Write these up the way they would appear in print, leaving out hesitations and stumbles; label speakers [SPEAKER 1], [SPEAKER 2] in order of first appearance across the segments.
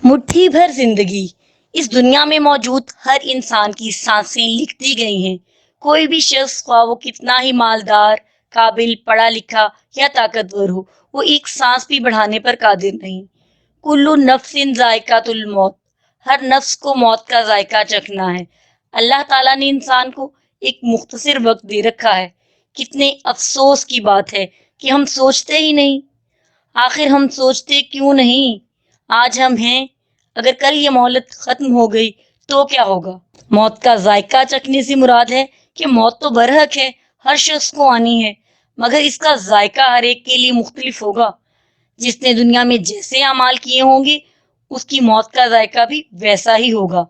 [SPEAKER 1] مٹھی بھر زندگی، اس دنیا میں موجود ہر انسان کی سانسیں لکھ دی گئی ہیں۔ کوئی بھی شخص، خواہ وہ کتنا ہی مالدار، قابل، پڑھا لکھا یا طاقتور ہو، وہ ایک سانس بھی بڑھانے پر قادر نہیں۔ کلو نفس ذائقۃ الموت، ہر نفس کو موت کا ذائقہ چکھنا ہے۔ اللہ تعالیٰ نے انسان کو ایک مختصر وقت دے رکھا ہے۔ کتنے افسوس کی بات ہے کہ ہم سوچتے ہی نہیں۔ آخر ہم سوچتے کیوں نہیں؟ آج ہم ہیں، اگر کل یہ مہلت ختم ہو گئی تو کیا ہوگا؟ موت کا ذائقہ چکھنے سے مراد ہے کہ موت تو برحق ہے، ہر شخص کو آنی ہے، مگر اس کا ذائقہ ہر ایک کے لیے مختلف ہوگا۔ جس نے دنیا میں جیسے اعمال کیے ہوں گے، اس کی موت کا ذائقہ بھی ویسا ہی ہوگا۔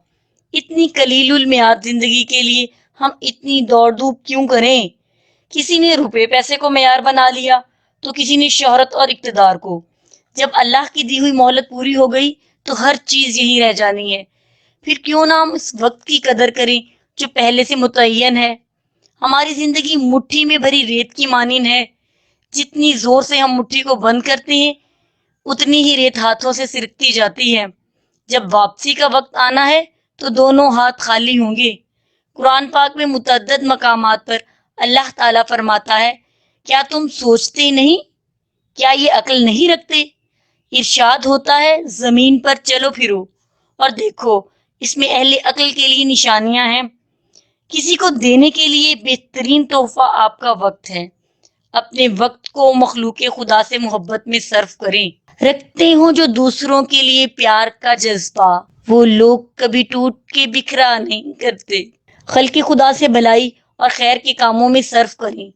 [SPEAKER 1] اتنی قلیل المیعاد زندگی کے لیے ہم اتنی دوڑ دھوپ کیوں کریں؟ کسی نے روپے پیسے کو معیار بنا لیا تو کسی نے شہرت اور اقتدار کو۔ جب اللہ کی دی ہوئی مہلت پوری ہو گئی تو ہر چیز یہیں رہ جانی ہے۔ پھر کیوں نہ ہم اس وقت کی قدر کریں جو پہلے سے متعین ہے۔ ہماری زندگی مٹھی میں بھری ریت کی مانند ہے۔ جتنی زور سے ہم مٹھی کو بند کرتے ہیں، اتنی ہی ریت ہاتھوں سے سرکتی جاتی ہے۔ جب واپسی کا وقت آنا ہے تو دونوں ہاتھ خالی ہوں گے۔ قرآن پاک میں متعدد مقامات پر اللہ تعالیٰ فرماتا ہے، کیا تم سوچتے نہیں؟ کیا یہ عقل نہیں رکھتے؟ ارشاد ہوتا ہے، زمین پر چلو پھرو اور دیکھو، اس میں اہل عقل کے لیے نشانیاں ہیں۔ کسی کو دینے کے لیے بہترین تحفہ آپ کا وقت ہے۔ اپنے وقت کو مخلوق خدا سے محبت میں صرف کریں۔ رکھتے ہوں جو دوسروں کے لیے پیار کا جذبہ، وہ لوگ کبھی ٹوٹ کے بکھرا نہیں کرتے۔ خلق خدا سے بھلائی اور خیر کے کاموں میں صرف کریں۔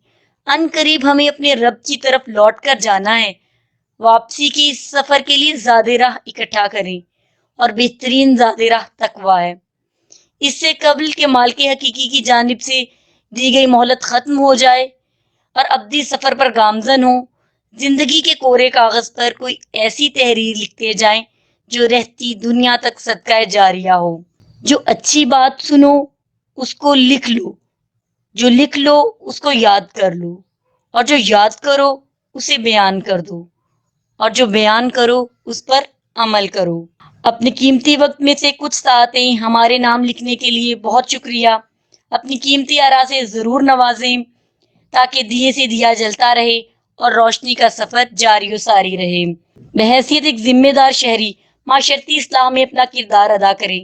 [SPEAKER 1] ان قریب ہمیں اپنے رب کی طرف لوٹ کر جانا ہے۔ واپسی کی اس سفر کے لیے زاد راہ اکٹھا کریں، اور بہترین زاد راہ تقویٰ ہے۔ اس سے قبل کہ مالک حقیقی کی جانب سے دی گئی مہلت ختم ہو جائے اور ابدی سفر پر گامزن ہو، زندگی کے کورے کاغذ پر کوئی ایسی تحریر لکھتے جائیں جو رہتی دنیا تک صدقہ جاریہ ہو۔ جو اچھی بات سنو اس کو لکھ لو، جو لکھ لو اس کو یاد کر لو، اور جو یاد کرو اسے بیان کر دو، اور جو بیان کرو اس پر عمل کرو۔ اپنے قیمتی وقت میں سے کچھ ساعتیں ہمارے نام لکھنے کے لیے بہت شکریہ۔ اپنی قیمتی آرا سے ضرور نوازیں تاکہ دیے سے دیا جلتا رہے اور روشنی کا سفر جاری و ساری رہے۔ بحیثیت ایک ذمہ دار شہری، معاشرتی اصلاح میں اپنا کردار ادا کریں۔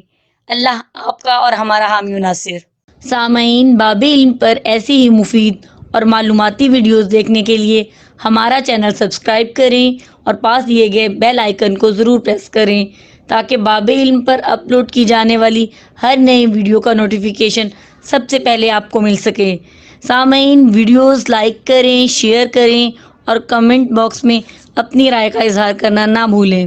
[SPEAKER 1] اللہ آپ کا اور ہمارا حامی و ناصر۔ سامعین، باب علم پر ایسی ہی مفید اور معلوماتی ویڈیوز دیکھنے کے لیے ہمارا چینل سبسکرائب کریں اور پاس دیے گئے بیل آئیکن کو ضرور پریس کریں تاکہ باب علم پر اپلوڈ کی جانے والی ہر نئی ویڈیو کا نوٹیفیکیشن سب سے پہلے آپ کو مل سکے۔ سامعین، ویڈیوز لائک کریں، شیئر کریں اور کمنٹ باکس میں اپنی رائے کا اظہار کرنا نہ بھولیں۔